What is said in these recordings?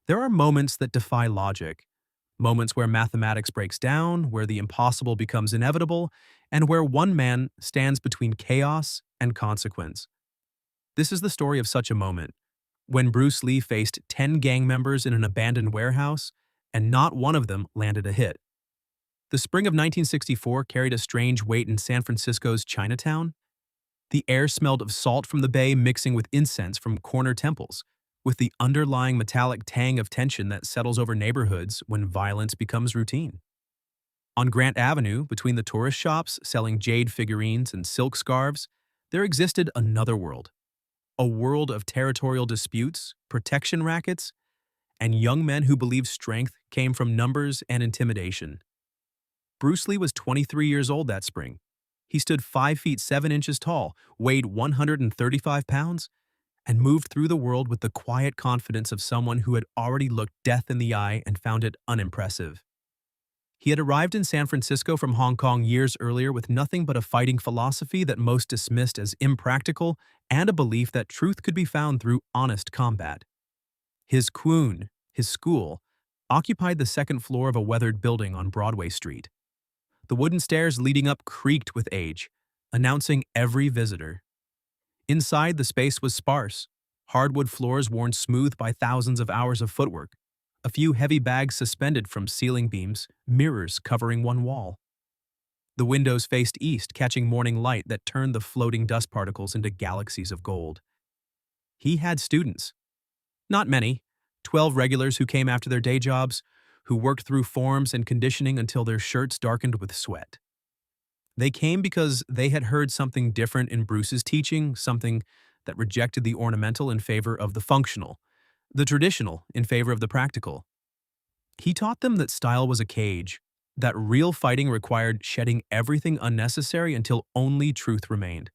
There are moments that defy logic, moments where mathematics breaks down, where the impossible becomes inevitable, and where one man stands between chaos and consequence. This is the story of such a moment, when Bruce Lee faced 10 gang members in an abandoned warehouse, and not one of them landed a hit. The spring of 1964 carried a strange weight in San Francisco's Chinatown. The air smelled of salt from the bay mixing with incense from corner temples, with the underlying metallic tang of tension that settles over neighborhoods when violence becomes routine. On Grant Avenue, between the tourist shops selling jade figurines and silk scarves, there existed another world. A world of territorial disputes, protection rackets, and young men who believed strength came from numbers and intimidation. Bruce Lee was 23 years old that spring. He stood 5 feet 7 inches tall, weighed 135 pounds, and moved through the world with the quiet confidence of someone who had already looked death in the eye and found it unimpressive. He had arrived in San Francisco from Hong Kong years earlier with nothing but a fighting philosophy that most dismissed as impractical and a belief that truth could be found through honest combat. His Kwun, his school, occupied the second floor of a weathered building on Broadway Street. The wooden stairs leading up creaked with age, announcing every visitor. Inside, the space was sparse, hardwood floors worn smooth by thousands of hours of footwork, a few heavy bags suspended from ceiling beams, mirrors covering one wall. The windows faced east, catching morning light that turned the floating dust particles into galaxies of gold. He had students. Not many, 12 regulars who came after their day jobs, who worked through forms and conditioning until their shirts darkened with sweat. They came because they had heard something different in Bruce's teaching, something that rejected the ornamental in favor of the functional, the traditional in favor of the practical. He taught them that style was a cage, that real fighting required shedding everything unnecessary until only truth remained.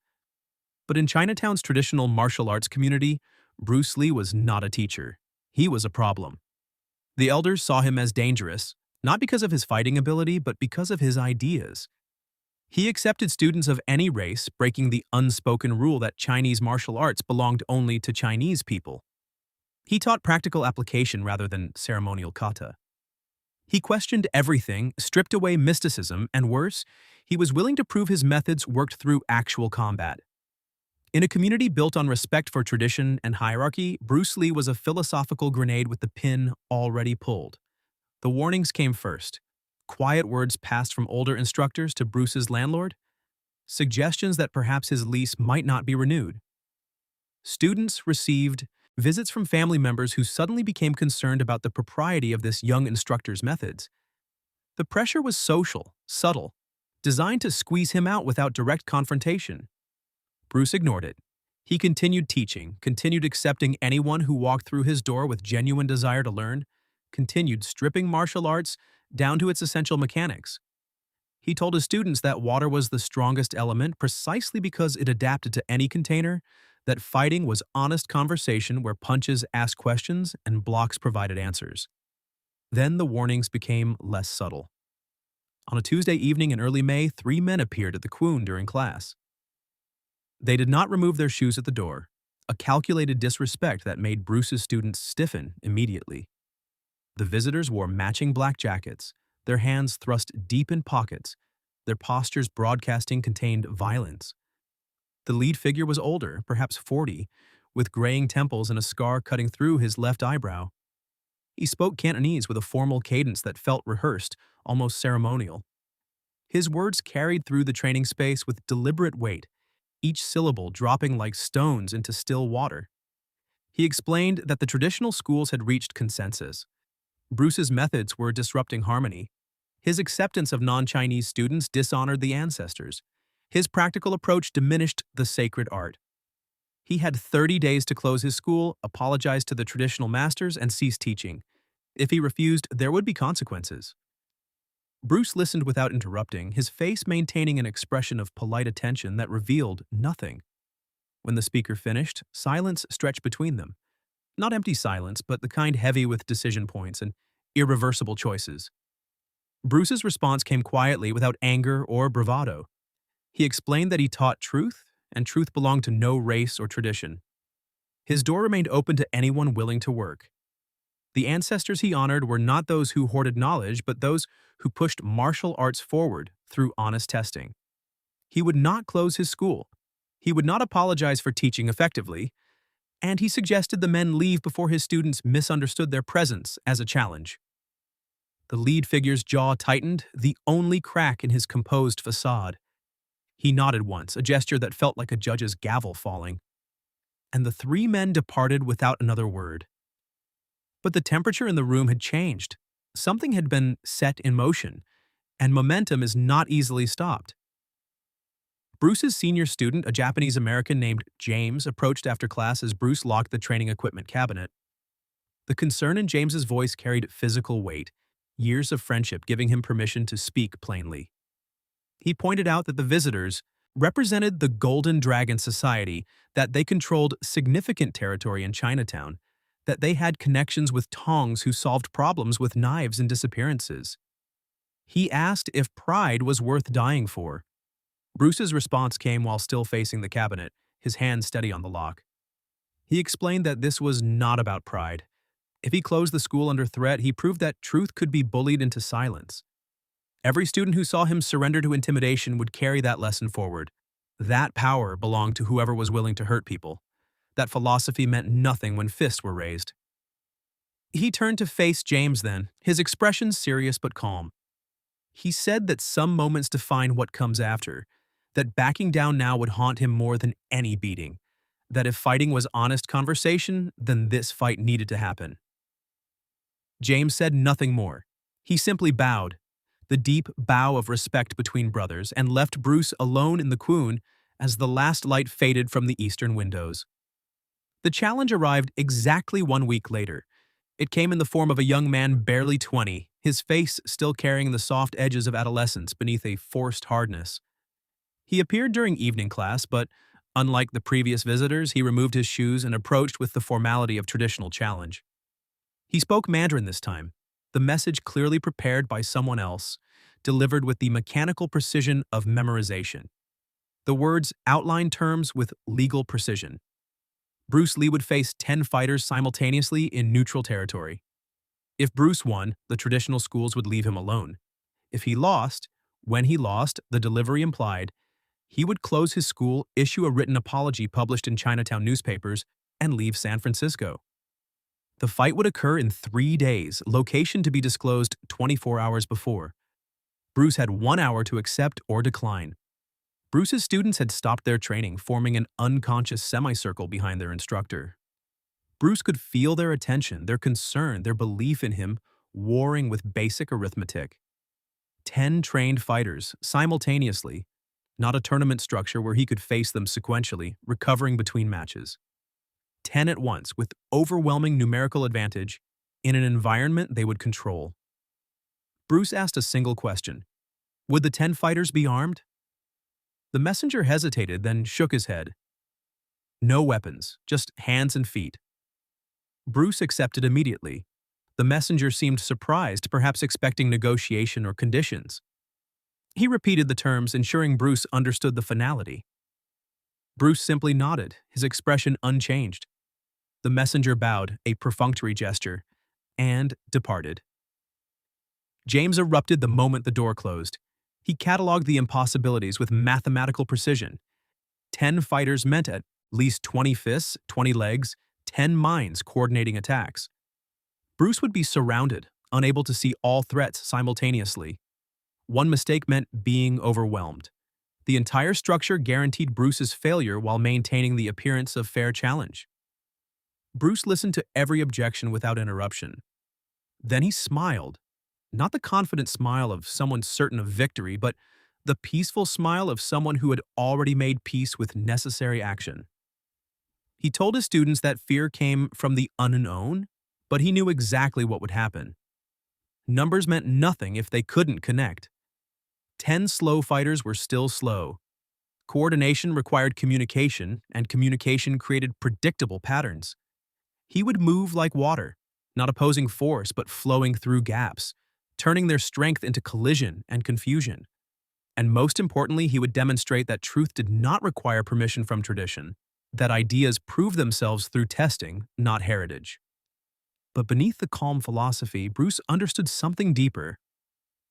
But in Chinatown's traditional martial arts community, Bruce Lee was not a teacher. He was a problem. The elders saw him as dangerous, not because of his fighting ability, but because of his ideas. He accepted students of any race, breaking the unspoken rule that Chinese martial arts belonged only to Chinese people. He taught practical application rather than ceremonial kata. He questioned everything, stripped away mysticism, and worse, he was willing to prove his methods worked through actual combat. In a community built on respect for tradition and hierarchy, Bruce Lee was a philosophical grenade with the pin already pulled. The warnings came first. Quiet words passed from older instructors to Bruce's landlord, suggestions that perhaps his lease might not be renewed. Students received visits from family members who suddenly became concerned about the propriety of this young instructor's methods. The pressure was social, subtle, designed to squeeze him out without direct confrontation. Bruce ignored it. He continued teaching, continued accepting anyone who walked through his door with genuine desire to learn, continued stripping martial arts down to its essential mechanics. He told his students that water was the strongest element precisely because it adapted to any container, that fighting was honest conversation where punches asked questions and blocks provided answers. Then the warnings became less subtle. On a Tuesday evening in early May, 3 men appeared at the Kwun during class. They did not remove their shoes at the door, a calculated disrespect that made Bruce's students stiffen immediately. The visitors wore matching black jackets, their hands thrust deep in pockets, their postures broadcasting contained violence. The lead figure was older, perhaps 40, with graying temples and a scar cutting through his left eyebrow. He spoke Cantonese with a formal cadence that felt rehearsed, almost ceremonial. His words carried through the training space with deliberate weight, each syllable dropping like stones into still water. He explained that the traditional schools had reached consensus. Bruce's methods were disrupting harmony. His acceptance of non-Chinese students dishonored the ancestors. His practical approach diminished the sacred art. He had 30 days to close his school, apologize to the traditional masters, and cease teaching. If he refused, there would be consequences. Bruce listened without interrupting, his face maintaining an expression of polite attention that revealed nothing. When the speaker finished, silence stretched between them. Not empty silence, but the kind heavy with decision points and irreversible choices. Bruce's response came quietly, without anger or bravado. He explained that he taught truth, and truth belonged to no race or tradition. His door remained open to anyone willing to work. The ancestors he honored were not those who hoarded knowledge, but those who pushed martial arts forward through honest testing. He would not close his school. He would not apologize for teaching effectively, and he suggested the men leave before his students misunderstood their presence as a challenge. The lead figure's jaw tightened, the only crack in his composed facade. He nodded once, a gesture that felt like a judge's gavel falling, and the three men departed without another word. But the temperature in the room had changed. Something had been set in motion, and momentum is not easily stopped. Bruce's senior student, a Japanese-American named James, approached after class as Bruce locked the training equipment cabinet. The concern in James's voice carried physical weight, years of friendship giving him permission to speak plainly. He pointed out that the visitors represented the Golden Dragon Society, that they controlled significant territory in Chinatown, that they had connections with Tongs who solved problems with knives and disappearances. He asked if pride was worth dying for. Bruce's response came while still facing the cabinet, his hand steady on the lock. He explained that this was not about pride. If he closed the school under threat, he proved that truth could be bullied into silence. Every student who saw him surrender to intimidation would carry that lesson forward. That power belonged to whoever was willing to hurt people. That philosophy meant nothing when fists were raised. He turned to face James then, his expression serious but calm. He said that some moments define what comes after, that backing down now would haunt him more than any beating, that if fighting was honest conversation, then this fight needed to happen. James said nothing more. He simply bowed, the deep bow of respect between brothers, and left Bruce alone in the Kwun as the last light faded from the eastern windows. The challenge arrived exactly 1 week later. It came in the form of a young man barely 20, his face still carrying the soft edges of adolescence beneath a forced hardness. He appeared during evening class, but unlike the previous visitors, he removed his shoes and approached with the formality of traditional challenge. He spoke Mandarin this time, the message clearly prepared by someone else, delivered with the mechanical precision of memorization. The words outlined terms with legal precision. Bruce Lee would face 10 fighters simultaneously in neutral territory. If Bruce won, the traditional schools would leave him alone. If he lost, when he lost, the delivery implied, he would close his school, issue a written apology published in Chinatown newspapers, and leave San Francisco. The fight would occur in 3 days, location to be disclosed 24 hours before. Bruce had 1 hour to accept or decline. Bruce's students had stopped their training, forming an unconscious semicircle behind their instructor. Bruce could feel their attention, their concern, their belief in him, warring with basic arithmetic. 10 trained fighters, simultaneously, not a tournament structure where he could face them sequentially, recovering between matches. 10 at once, with overwhelming numerical advantage, in an environment they would control. Bruce asked a single question. Would the 10 fighters be armed? The messenger hesitated, then shook his head. No weapons, just hands and feet. Bruce accepted immediately. The messenger seemed surprised, perhaps expecting negotiation or conditions. He repeated the terms, ensuring Bruce understood the finality. Bruce simply nodded, his expression unchanged. The messenger bowed, a perfunctory gesture, and departed. James erupted the moment the door closed. He cataloged the impossibilities with mathematical precision. 10 fighters meant at least 20 fists, 20 legs, 10 minds coordinating attacks. Bruce would be surrounded, unable to see all threats simultaneously. One mistake meant being overwhelmed. The entire structure guaranteed Bruce's failure while maintaining the appearance of fair challenge. Bruce listened to every objection without interruption. Then he smiled, not the confident smile of someone certain of victory, but the peaceful smile of someone who had already made peace with necessary action. He told his students that fear came from the unknown, but he knew exactly what would happen. Numbers meant nothing if they couldn't connect. 10 slow fighters were still slow. Coordination required communication, and communication created predictable patterns. He would move like water, not opposing force but flowing through gaps, turning their strength into collision and confusion. And most importantly, he would demonstrate that truth did not require permission from tradition, that ideas prove themselves through testing, not heritage. But beneath the calm philosophy, Bruce understood something deeper.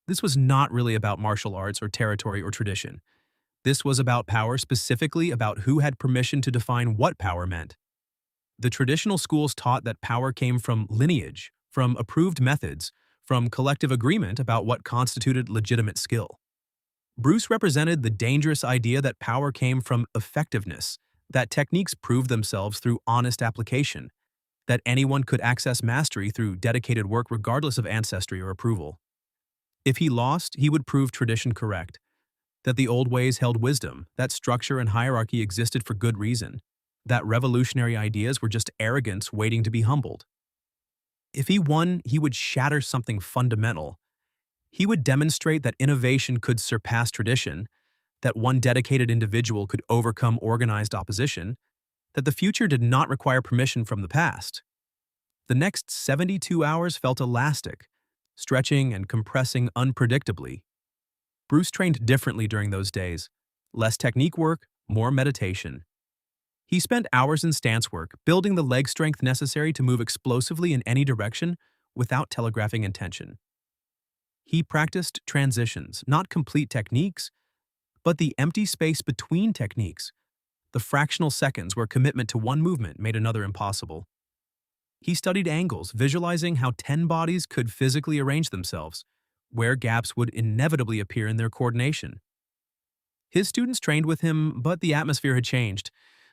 This was not really about martial arts or territory or tradition. This was about power, specifically about who had permission to define what power meant. The traditional schools taught that power came from lineage, from approved methods, from collective agreement about what constituted legitimate skill. Bruce represented the dangerous idea that power came from effectiveness, that techniques proved themselves through honest application, that anyone could access mastery through dedicated work regardless of ancestry or approval. If he lost, he would prove tradition correct, that the old ways held wisdom, that structure and hierarchy existed for good reason, that revolutionary ideas were just arrogance waiting to be humbled. If he won, he would shatter something fundamental. He would demonstrate that innovation could surpass tradition, that one dedicated individual could overcome organized opposition, that the future did not require permission from the past. The next 72 hours felt elastic, stretching and compressing unpredictably. Bruce trained differently during those days. Less technique work, more meditation. He spent hours in stance work, building the leg strength necessary to move explosively in any direction without telegraphing intention. He practiced transitions, not complete techniques, but the empty space between techniques, the fractional seconds where commitment to one movement made another impossible. He studied angles, visualizing how 10 bodies could physically arrange themselves, where gaps would inevitably appear in their coordination. His students trained with him, but the atmosphere had changed.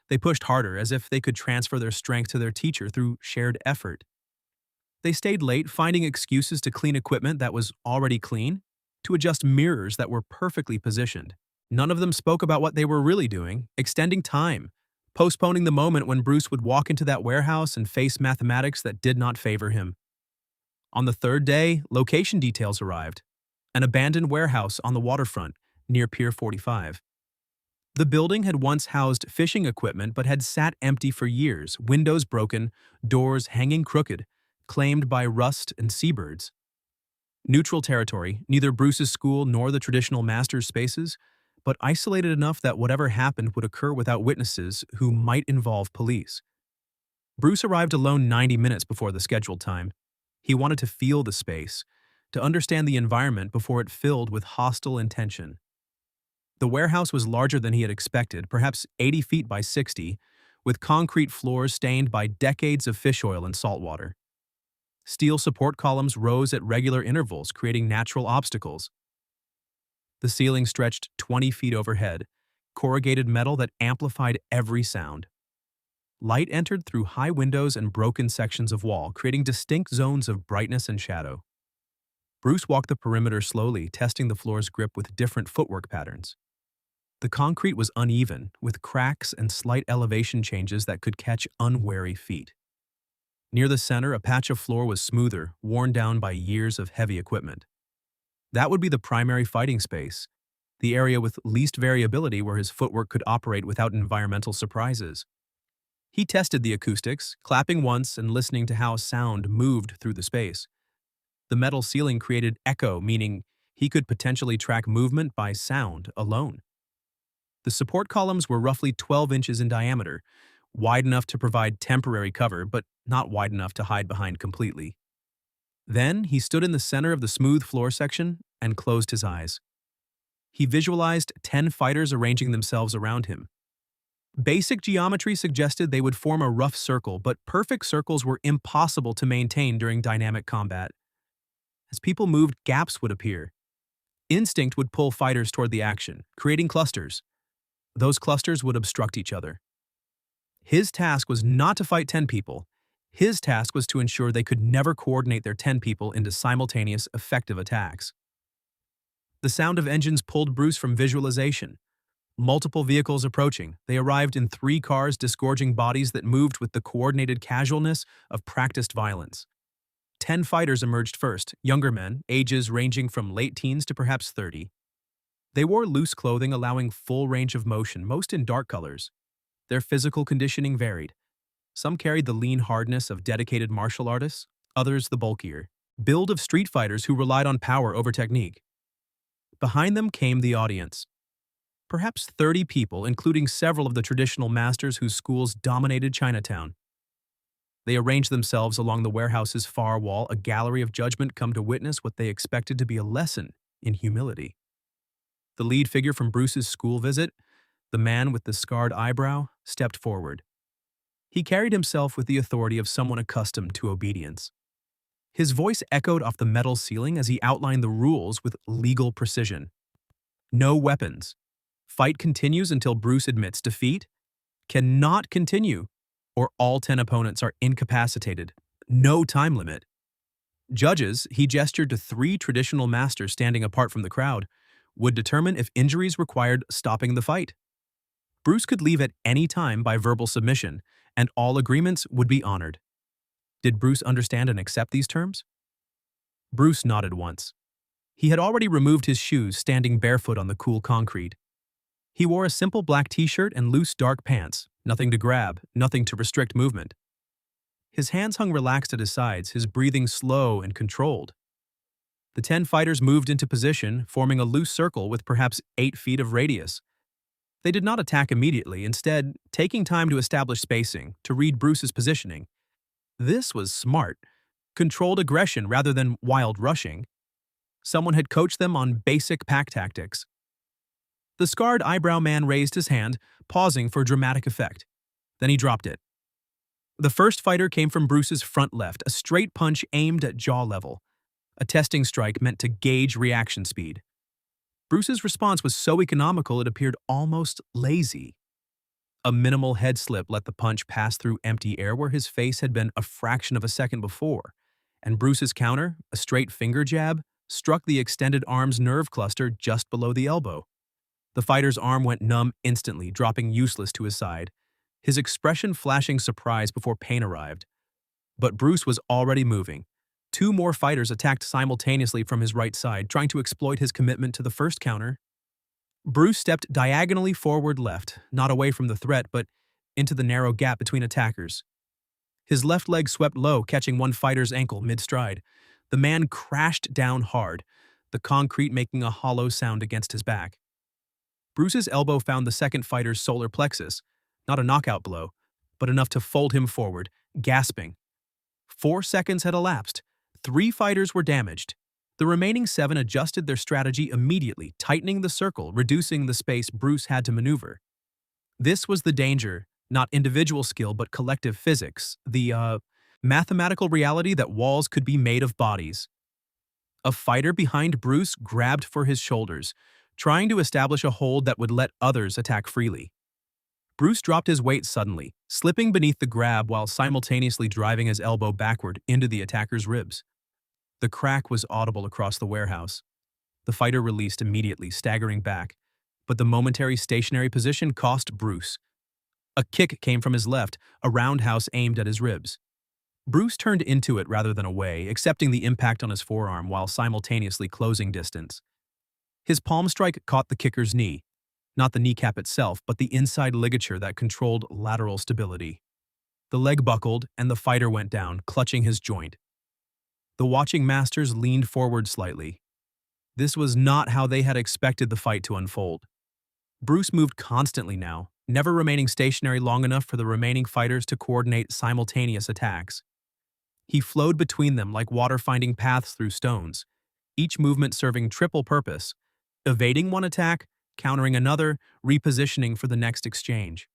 They pushed harder, as if they could transfer their strength to their teacher through shared effort. They stayed late, finding excuses to clean equipment that was already clean, to adjust mirrors that were perfectly positioned. None of them spoke about what they were really doing, extending time, postponing the moment when Bruce would walk into that warehouse and face mathematics that did not favor him. On the third day, location details arrived. An abandoned warehouse on the waterfront, near Pier 45. The building had once housed fishing equipment but had sat empty for years, windows broken, doors hanging crooked, claimed by rust and seabirds. Neutral territory, neither Bruce's school nor the traditional master's spaces, but isolated enough that whatever happened would occur without witnesses who might involve police. Bruce arrived alone 90 minutes before the scheduled time. He wanted to feel the space, to understand the environment before it filled with hostile intention. The warehouse was larger than he had expected, perhaps 80 feet by 60, with concrete floors stained by decades of fish oil and salt water. Steel support columns rose at regular intervals, creating natural obstacles. The ceiling stretched 20 feet overhead, corrugated metal that amplified every sound. Light entered through high windows and broken sections of wall, creating distinct zones of brightness and shadow. Bruce walked the perimeter slowly, testing the floor's grip with different footwork patterns. The concrete was uneven, with cracks and slight elevation changes that could catch unwary feet. Near the center, a patch of floor was smoother, worn down by years of heavy equipment. That would be the primary fighting space, the area with least variability where his footwork could operate without environmental surprises. He tested the acoustics, clapping once and listening to how sound moved through the space. The metal ceiling created echo, meaning he could potentially track movement by sound alone. The support columns were roughly 12 inches in diameter, wide enough to provide temporary cover, but not wide enough to hide behind completely. Then he stood in the center of the smooth floor section and closed his eyes. He visualized 10 fighters arranging themselves around him. Basic geometry suggested they would form a rough circle, but perfect circles were impossible to maintain during dynamic combat. As people moved, gaps would appear. Instinct would pull fighters toward the action, creating clusters. Those clusters would obstruct each other. His task was not to fight 10 people. His task was to ensure they could never coordinate their 10 people into simultaneous, effective attacks. The sound of engines pulled Bruce from visualization. Multiple vehicles approaching, they arrived in 3 cars disgorging bodies that moved with the coordinated casualness of practiced violence. 10 fighters emerged first, younger men, ages ranging from late teens to perhaps 30. They wore loose clothing allowing full range of motion, most in dark colors. Their physical conditioning varied. Some carried the lean hardness of dedicated martial artists, others the bulkier build of street fighters who relied on power over technique. Behind them came the audience. Perhaps 30 people, including several of the traditional masters whose schools dominated Chinatown. They arranged themselves along the warehouse's far wall, a gallery of judgment come to witness what they expected to be a lesson in humility. The lead figure from Bruce's school visit, the man with the scarred eyebrow, stepped forward. He carried himself with the authority of someone accustomed to obedience. His voice echoed off the metal ceiling as he outlined the rules with legal precision. No weapons. Fight continues until Bruce admits defeat. Cannot continue, or all 10 opponents are incapacitated. No time limit. Judges, he gestured to 3 traditional masters standing apart from the crowd, would determine if injuries required stopping the fight. Bruce could leave at any time by verbal submission, and all agreements would be honored. Did Bruce understand and accept these terms? Bruce nodded once. He had already removed his shoes, standing barefoot on the cool concrete. He wore a simple black t-shirt and loose dark pants, nothing to grab, nothing to restrict movement. His hands hung relaxed at his sides, his breathing slow and controlled. The 10 fighters moved into position, forming a loose circle with perhaps 8 feet of radius. They did not attack immediately, instead, taking time to establish spacing, to read Bruce's positioning. This was smart, controlled aggression rather than wild rushing. Someone had coached them on basic pack tactics. The scarred eyebrow man raised his hand, pausing for dramatic effect. Then he dropped it. The first fighter came from Bruce's front left, a straight punch aimed at jaw level. A testing strike meant to gauge reaction speed. Bruce's response was so economical it appeared almost lazy. A minimal head slip let the punch pass through empty air where his face had been a fraction of a second before, and Bruce's counter, a straight finger jab, struck the extended arm's nerve cluster just below the elbow. The fighter's arm went numb instantly, dropping useless to his side, his expression flashing surprise before pain arrived. But Bruce was already moving. 2 more fighters attacked simultaneously from his right side, trying to exploit his commitment to the first counter. Bruce stepped diagonally forward left, not away from the threat, but into the narrow gap between attackers. His left leg swept low, catching one fighter's ankle mid-stride. The man crashed down hard, the concrete making a hollow sound against his back. Bruce's elbow found the second fighter's solar plexus, not a knockout blow, but enough to fold him forward, gasping. 4 seconds had elapsed. 3 fighters were damaged. The remaining 7 adjusted their strategy immediately, tightening the circle, reducing the space Bruce had to maneuver. This was the danger, not individual skill but collective physics, the mathematical reality that walls could be made of bodies. A fighter behind Bruce grabbed for his shoulders, trying to establish a hold that would let others attack freely. Bruce dropped his weight suddenly, slipping beneath the grab while simultaneously driving his elbow backward into the attacker's ribs. The crack was audible across the warehouse. The fighter released immediately, staggering back, but the momentary stationary position cost Bruce. A kick came from his left, a roundhouse aimed at his ribs. Bruce turned into it rather than away, accepting the impact on his forearm while simultaneously closing distance. His palm strike caught the kicker's knee, not the kneecap itself, but the inside ligature that controlled lateral stability. The leg buckled, and the fighter went down, clutching his joint. The watching masters leaned forward slightly. This was not how they had expected the fight to unfold. Bruce moved constantly now, never remaining stationary long enough for the remaining fighters to coordinate simultaneous attacks. He flowed between them like water finding paths through stones, each movement serving triple purpose: evading one attack, countering another, repositioning for the next exchange.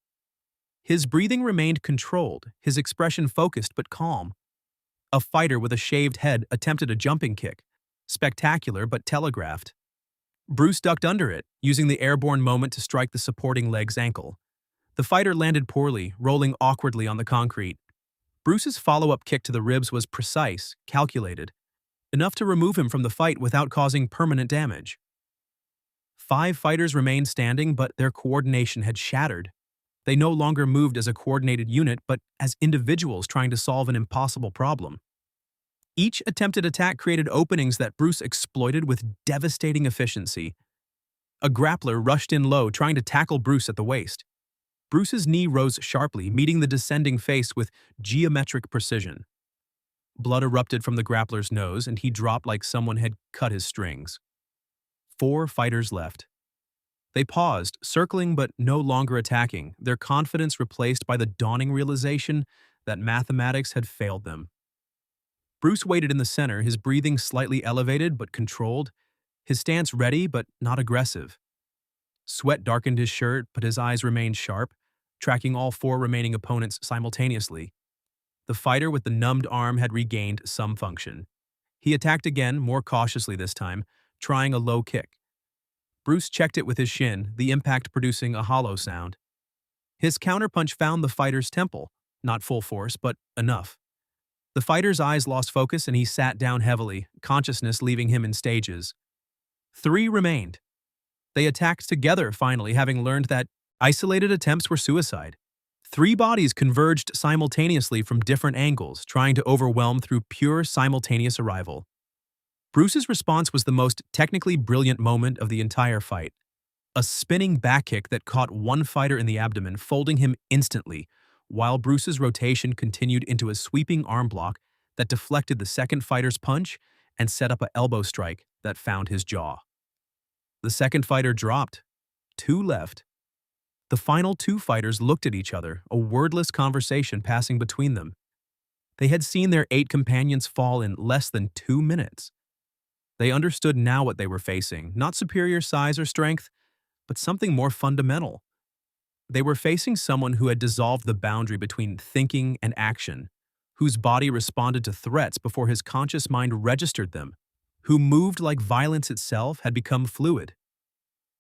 His breathing remained controlled, his expression focused but calm. A fighter with a shaved head attempted a jumping kick, spectacular but telegraphed. Bruce ducked under it, using the airborne moment to strike the supporting leg's ankle. The fighter landed poorly, rolling awkwardly on the concrete. Bruce's follow-up kick to the ribs was precise, calculated, enough to remove him from the fight without causing permanent damage. 5 fighters remained standing, but their coordination had shattered. They no longer moved as a coordinated unit, but as individuals trying to solve an impossible problem. Each attempted attack created openings that Bruce exploited with devastating efficiency. A grappler rushed in low, trying to tackle Bruce at the waist. Bruce's knee rose sharply, meeting the descending face with geometric precision. Blood erupted from the grappler's nose, and he dropped like someone had cut his strings. 4 fighters left. They paused, circling but no longer attacking, their confidence replaced by the dawning realization that mathematics had failed them. Bruce waited in the center, his breathing slightly elevated but controlled, his stance ready but not aggressive. Sweat darkened his shirt, but his eyes remained sharp, tracking all four remaining opponents simultaneously. The fighter with the numbed arm had regained some function. He attacked again, more cautiously this time, trying a low kick. Bruce checked it with his shin, the impact producing a hollow sound. His counterpunch found the fighter's temple, not full force, but enough. The fighter's eyes lost focus and he sat down heavily, consciousness leaving him in stages. 3 remained. They attacked together finally, having learned that isolated attempts were suicide. 3 bodies converged simultaneously from different angles, trying to overwhelm through pure simultaneous arrival. Bruce's response was the most technically brilliant moment of the entire fight. A spinning back kick that caught one fighter in the abdomen, folding him instantly, while Bruce's rotation continued into a sweeping arm block that deflected the second fighter's punch and set up an elbow strike that found his jaw. The second fighter dropped. 2 left. The final 2 fighters looked at each other, a wordless conversation passing between them. They had seen their 8 companions fall in less than 2 minutes. They understood now what they were facing, not superior size or strength, but something more fundamental. They were facing someone who had dissolved the boundary between thinking and action, whose body responded to threats before his conscious mind registered them, who moved like violence itself had become fluid.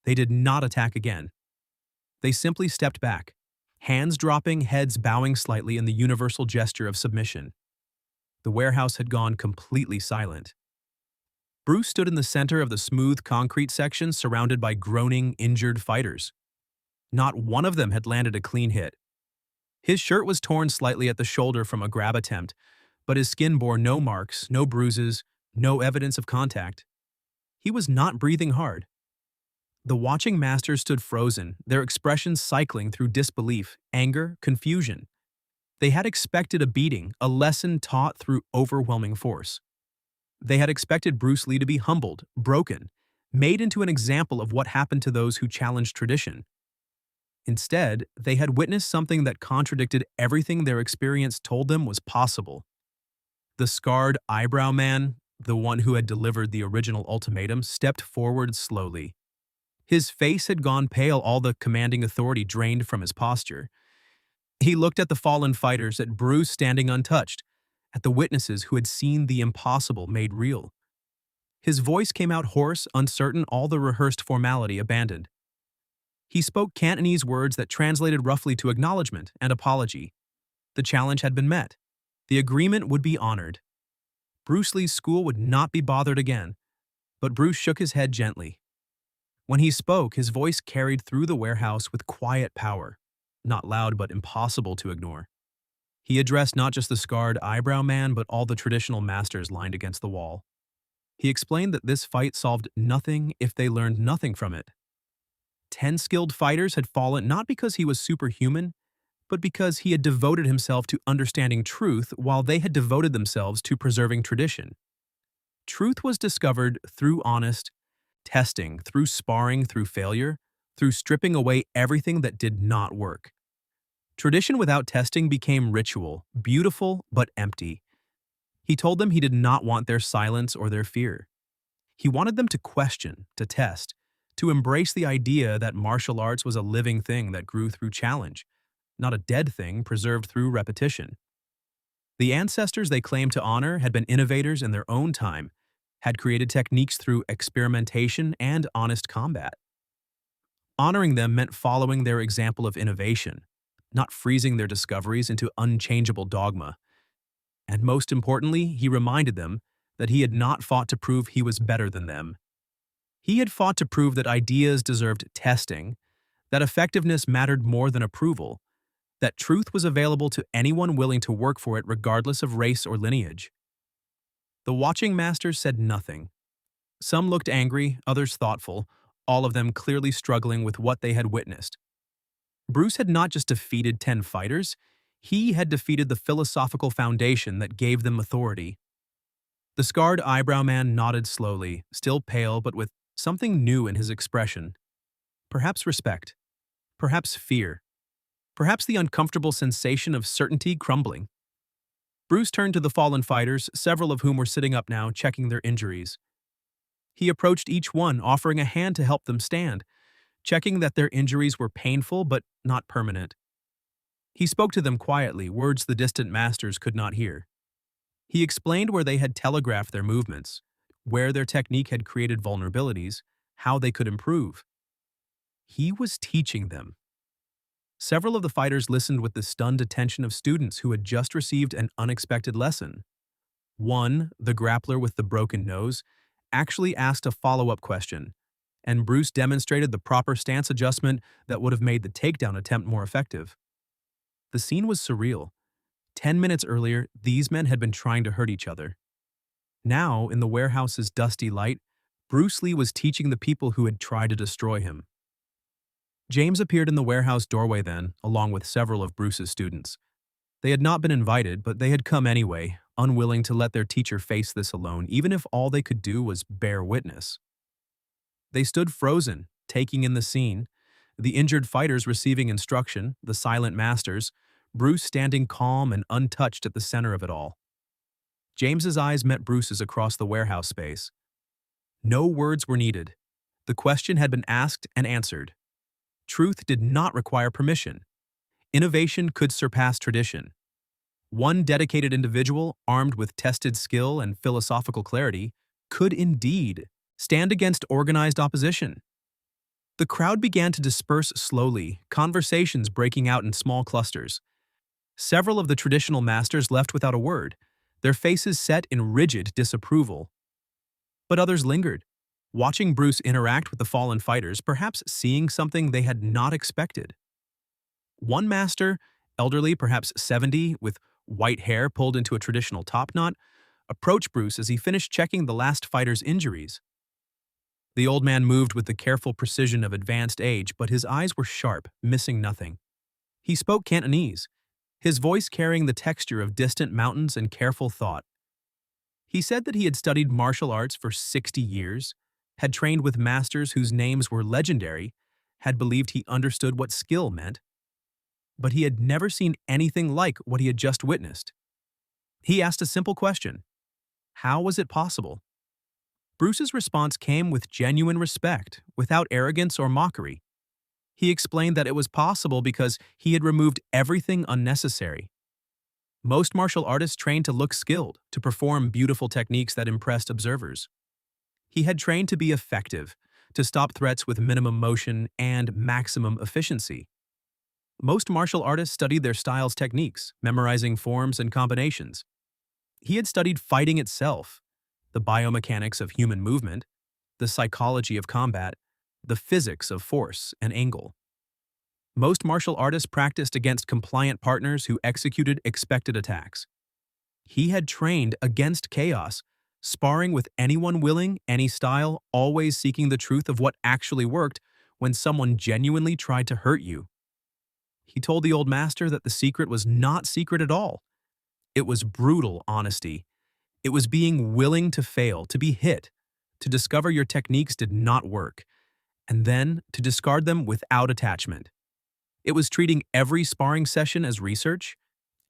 They did not attack again. They simply stepped back, hands dropping, heads bowing slightly in the universal gesture of submission. The warehouse had gone completely silent. Bruce stood in the center of the smooth concrete section surrounded by groaning, injured fighters. Not one of them had landed a clean hit. His shirt was torn slightly at the shoulder from a grab attempt, but his skin bore no marks, no bruises, no evidence of contact. He was not breathing hard. The watching masters stood frozen, their expressions cycling through disbelief, anger, confusion. They had expected a beating, a lesson taught through overwhelming force. They had expected Bruce Lee to be humbled, broken, made into an example of what happened to those who challenged tradition. Instead, they had witnessed something that contradicted everything their experience told them was possible. The scarred eyebrow man, the one who had delivered the original ultimatum, stepped forward slowly. His face had gone pale, all the commanding authority drained from his posture. He looked at the fallen fighters, at Bruce standing untouched, at the witnesses who had seen the impossible made real. His voice came out hoarse, uncertain, all the rehearsed formality abandoned. He spoke Cantonese words that translated roughly to acknowledgement and apology. The challenge had been met. The agreement would be honored. Bruce Lee's school would not be bothered again, but Bruce shook his head gently. When he spoke, his voice carried through the warehouse with quiet power, not loud but impossible to ignore. He addressed not just the scarred eyebrow man, but all the traditional masters lined against the wall. He explained that this fight solved nothing if they learned nothing from it. 10 skilled fighters had fallen not because he was superhuman, but because he had devoted himself to understanding truth while they had devoted themselves to preserving tradition. Truth was discovered through honest testing, through sparring, through failure, through stripping away everything that did not work. Tradition without testing became ritual, beautiful but empty. He told them he did not want their silence or their fear. He wanted them to question, to test, to embrace the idea that martial arts was a living thing that grew through challenge, not a dead thing preserved through repetition. The ancestors they claimed to honor had been innovators in their own time, had created techniques through experimentation and honest combat. Honoring them meant following their example of innovation, not freezing their discoveries into unchangeable dogma. And most importantly, he reminded them that he had not fought to prove he was better than them. He had fought to prove that ideas deserved testing, that effectiveness mattered more than approval, that truth was available to anyone willing to work for it regardless of race or lineage. The watching masters said nothing. Some looked angry, others thoughtful, all of them clearly struggling with what they had witnessed. Bruce had not just defeated 10 fighters, he had defeated the philosophical foundation that gave them authority. The scarred eyebrow man nodded slowly, still pale but with something new in his expression. Perhaps respect. Perhaps fear. Perhaps the uncomfortable sensation of certainty crumbling. Bruce turned to the fallen fighters, several of whom were sitting up now, checking their injuries. He approached each one, offering a hand to help them stand, checking that their injuries were painful but not permanent. He spoke to them quietly, words the distant masters could not hear. He explained where they had telegraphed their movements, where their technique had created vulnerabilities, how they could improve. He was teaching them. Several of the fighters listened with the stunned attention of students who had just received an unexpected lesson. One, the grappler with the broken nose, actually asked a follow-up question, and Bruce demonstrated the proper stance adjustment that would have made the takedown attempt more effective. The scene was surreal. 10 minutes earlier, these men had been trying to hurt each other. Now, in the warehouse's dusty light, Bruce Lee was teaching the people who had tried to destroy him. James appeared in the warehouse doorway then, along with several of Bruce's students. They had not been invited, but they had come anyway, unwilling to let their teacher face this alone, even if all they could do was bear witness. They stood frozen, taking in the scene, the injured fighters receiving instruction, the silent masters, Bruce standing calm and untouched at the center of it all. James's eyes met Bruce's across the warehouse space. No words were needed. The question had been asked and answered. Truth did not require permission. Innovation could surpass tradition. One dedicated individual, armed with tested skill and philosophical clarity, could indeed stand against organized opposition. The crowd began to disperse slowly, conversations breaking out in small clusters. Several of the traditional masters left without a word, their faces set in rigid disapproval. But others lingered, watching Bruce interact with the fallen fighters, perhaps seeing something they had not expected. One master, elderly, perhaps 70, with white hair pulled into a traditional topknot, approached Bruce as he finished checking the last fighter's injuries. The old man moved with the careful precision of advanced age, but his eyes were sharp, missing nothing. He spoke Cantonese, his voice carrying the texture of distant mountains and careful thought. He said that he had studied martial arts for 60 years, had trained with masters whose names were legendary, had believed he understood what skill meant, but he had never seen anything like what he had just witnessed. He asked a simple question: how was it possible? Bruce's response came with genuine respect, without arrogance or mockery. He explained that it was possible because he had removed everything unnecessary. Most martial artists trained to look skilled, to perform beautiful techniques that impressed observers. He had trained to be effective, to stop threats with minimum motion and maximum efficiency. Most martial artists studied their style's techniques, memorizing forms and combinations. He had studied fighting itself, the biomechanics of human movement, the psychology of combat, the physics of force and angle. Most martial artists practiced against compliant partners who executed expected attacks. He had trained against chaos, sparring with anyone willing, any style, always seeking the truth of what actually worked when someone genuinely tried to hurt you. He told the old master that the secret was not secret at all. It was brutal honesty. It was being willing to fail, to be hit, to discover your techniques did not work, and then to discard them without attachment. It was treating every sparring session as research,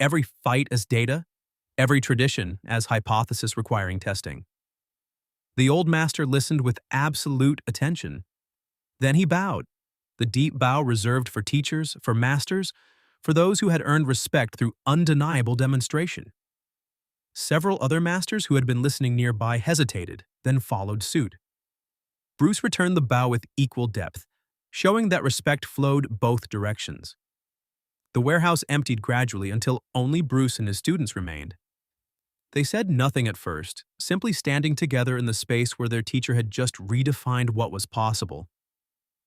every fight as data, every tradition as hypothesis requiring testing. The old master listened with absolute attention. Then he bowed, the deep bow reserved for teachers, for masters, for those who had earned respect through undeniable demonstration. Several other masters who had been listening nearby hesitated, then followed suit. Bruce returned the bow with equal depth, showing that respect flowed both directions. The warehouse emptied gradually until only Bruce and his students remained. They said nothing at first, simply standing together in the space where their teacher had just redefined what was possible.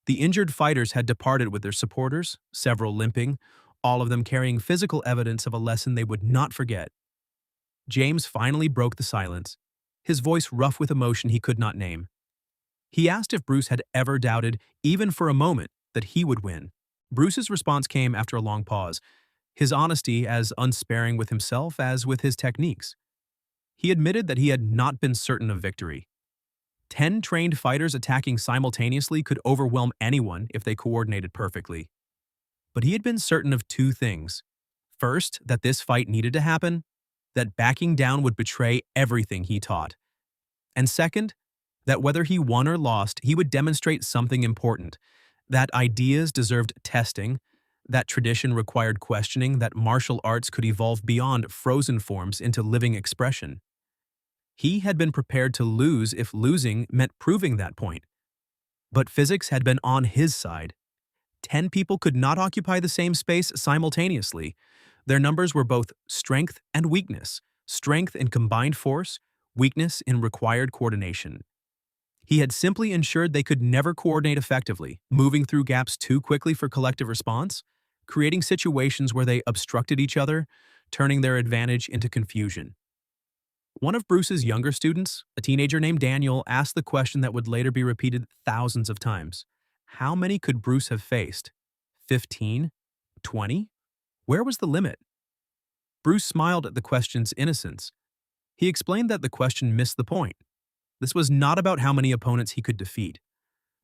The injured fighters had departed with their supporters, several limping, all of them carrying physical evidence of a lesson they would not forget. James finally broke the silence, his voice rough with emotion he could not name. He asked if Bruce had ever doubted, even for a moment, that he would win. Bruce's response came after a long pause, his honesty as unsparing with himself as with his techniques. He admitted that he had not been certain of victory. 10 trained fighters attacking simultaneously could overwhelm anyone if they coordinated perfectly. But he had been certain of two things. First, that this fight needed to happen. that backing down would betray everything he taught. And second, that whether he won or lost, he would demonstrate something important, that ideas deserved testing, that tradition required questioning, that martial arts could evolve beyond frozen forms into living expression. He had been prepared to lose if losing meant proving that point. But physics had been on his side. 10 people could not occupy the same space simultaneously. Their numbers were both strength and weakness, strength in combined force, weakness in required coordination. He had simply ensured they could never coordinate effectively, moving through gaps too quickly for collective response, creating situations where they obstructed each other, turning their advantage into confusion. One of Bruce's younger students, a teenager named Daniel, asked the question that would later be repeated thousands of times. How many could Bruce have faced? 15? 20? Where was the limit? Bruce smiled at the question's innocence. He explained that the question missed the point. This was not about how many opponents he could defeat.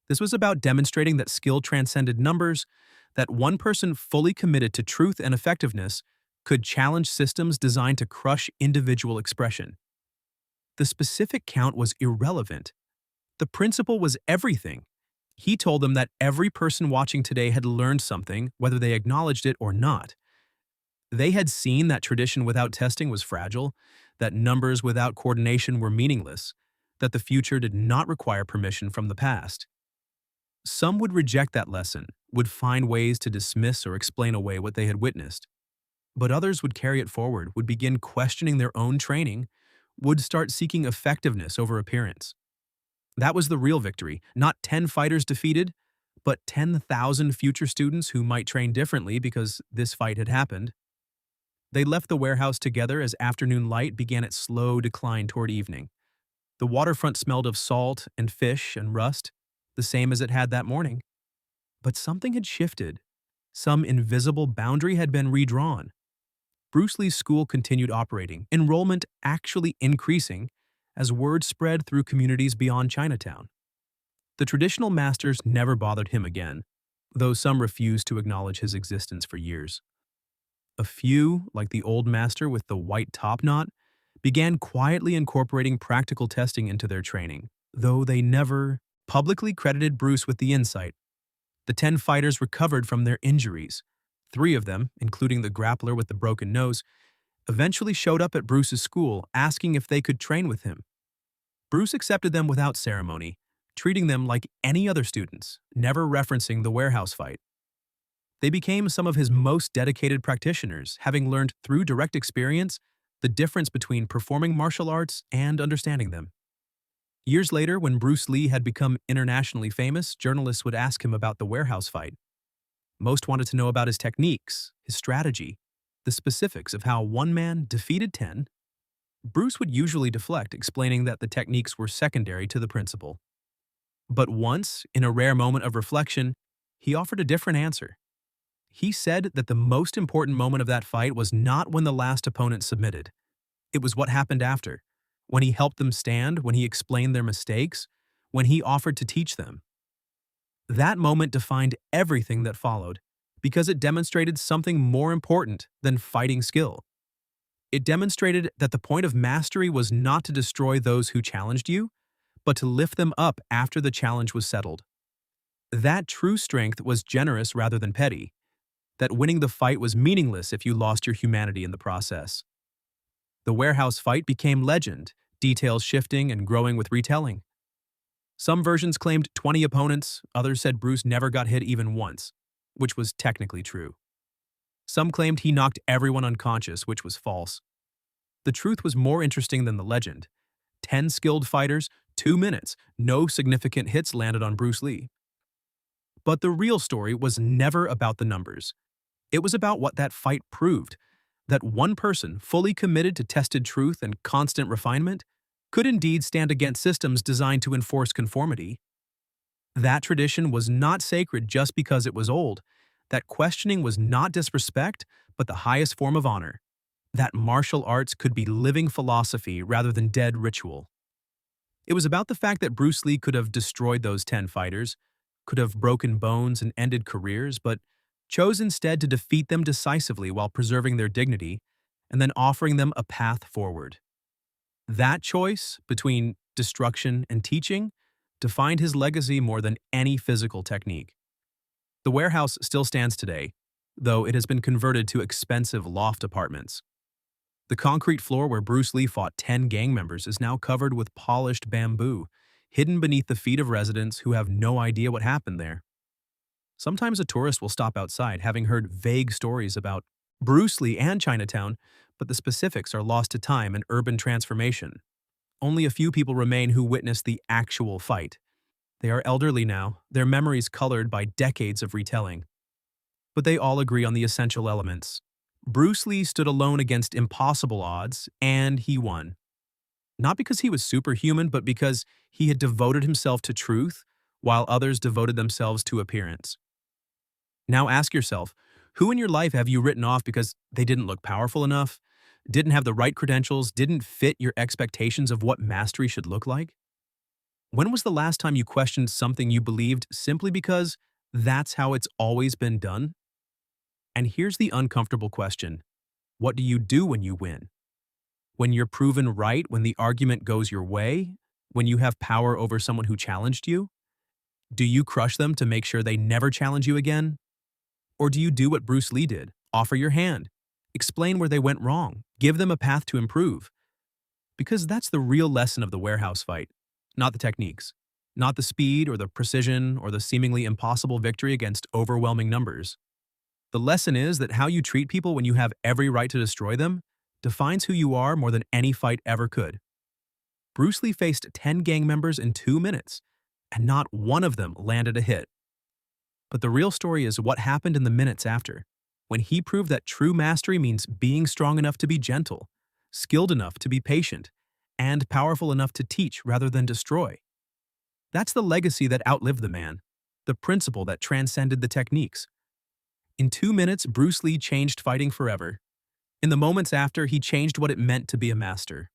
This was about demonstrating that skill transcended numbers, that one person fully committed to truth and effectiveness could challenge systems designed to crush individual expression. The specific count was irrelevant. The principle was everything. He told them that every person watching today had learned something, whether they acknowledged it or not. They had seen that tradition without testing was fragile, that numbers without coordination were meaningless, that the future did not require permission from the past. Some would reject that lesson, would find ways to dismiss or explain away what they had witnessed. But others would carry it forward, would begin questioning their own training, would start seeking effectiveness over appearance. That was the real victory, not 10 fighters defeated, but 10,000 future students who might train differently because this fight had happened. They left the warehouse together as afternoon light began its slow decline toward evening. The waterfront smelled of salt and fish and rust, the same as it had that morning. But something had shifted. Some invisible boundary had been redrawn. Bruce Lee's school continued operating, enrollment actually increasing as word spread through communities beyond Chinatown. The traditional masters never bothered him again, though some refused to acknowledge his existence for years. A few, like the old master with the white top knot, began quietly incorporating practical testing into their training, though they never publicly credited Bruce with the insight. The 10 fighters recovered from their injuries. 3 of them, including the grappler with the broken nose, eventually showed up at Bruce's school asking if they could train with him. Bruce accepted them without ceremony, treating them like any other students, never referencing the warehouse fight. They became some of his most dedicated practitioners, having learned through direct experience the difference between performing martial arts and understanding them. Years later, when Bruce Lee had become internationally famous, journalists would ask him about the warehouse fight. Most wanted to know about his techniques, his strategy, the specifics of how one man defeated 10. Bruce would usually deflect, explaining that the techniques were secondary to the principle. But once, in a rare moment of reflection, he offered a different answer. He said that the most important moment of that fight was not when the last opponent submitted. It was what happened after, when he helped them stand, when he explained their mistakes, when he offered to teach them. That moment defined everything that followed, because it demonstrated something more important than fighting skill. It demonstrated that the point of mastery was not to destroy those who challenged you, but to lift them up after the challenge was settled. That true strength was generous rather than petty, that winning the fight was meaningless if you lost your humanity in the process. The warehouse fight became legend, details shifting and growing with retelling. Some versions claimed 20 opponents, others said Bruce never got hit even once, which was technically true. Some claimed he knocked everyone unconscious, which was false. The truth was more interesting than the legend. 10 skilled fighters, 2 minutes, no significant hits landed on Bruce Lee. But the real story was never about the numbers. It was about what that fight proved, that one person fully committed to tested truth and constant refinement could indeed stand against systems designed to enforce conformity. That tradition was not sacred just because it was old, that questioning was not disrespect, but the highest form of honor, that martial arts could be living philosophy rather than dead ritual. It was about the fact that Bruce Lee could have destroyed those 10 fighters, could have broken bones and ended careers, but chose instead to defeat them decisively while preserving their dignity, and then offering them a path forward. That choice between destruction and teaching defined his legacy more than any physical technique. The warehouse still stands today, though it has been converted to expensive loft apartments. The concrete floor where Bruce Lee fought 10 gang members is now covered with polished bamboo, hidden beneath the feet of residents who have no idea what happened there. Sometimes a tourist will stop outside having heard vague stories about Bruce Lee and Chinatown, but the specifics are lost to time and urban transformation. Only a few people remain who witnessed the actual fight. They are elderly now, their memories colored by decades of retelling. But they all agree on the essential elements. Bruce Lee stood alone against impossible odds, and he won. Not because he was superhuman, but because he had devoted himself to truth, while others devoted themselves to appearance. Now ask yourself, who in your life have you written off because they didn't look powerful enough, didn't have the right credentials, didn't fit your expectations of what mastery should look like? When was the last time you questioned something you believed simply because that's how it's always been done? And here's the uncomfortable question. What do you do when you win? When you're proven right, when the argument goes your way, when you have power over someone who challenged you? Do you crush them to make sure they never challenge you again? Or do you do what Bruce Lee did? Offer your hand. Explain where they went wrong. Give them a path to improve. Because that's the real lesson of the warehouse fight, not the techniques, not the speed or the precision or the seemingly impossible victory against overwhelming numbers. The lesson is that how you treat people when you have every right to destroy them defines who you are more than any fight ever could. Bruce Lee faced 10 gang members in 2 minutes, and not one of them landed a hit. But the real story is what happened in the minutes after, when he proved that true mastery means being strong enough to be gentle, skilled enough to be patient, and powerful enough to teach rather than destroy. That's the legacy that outlived the man, the principle that transcended the techniques. In 2 minutes, Bruce Lee changed fighting forever. In the moments after, he changed what it meant to be a master.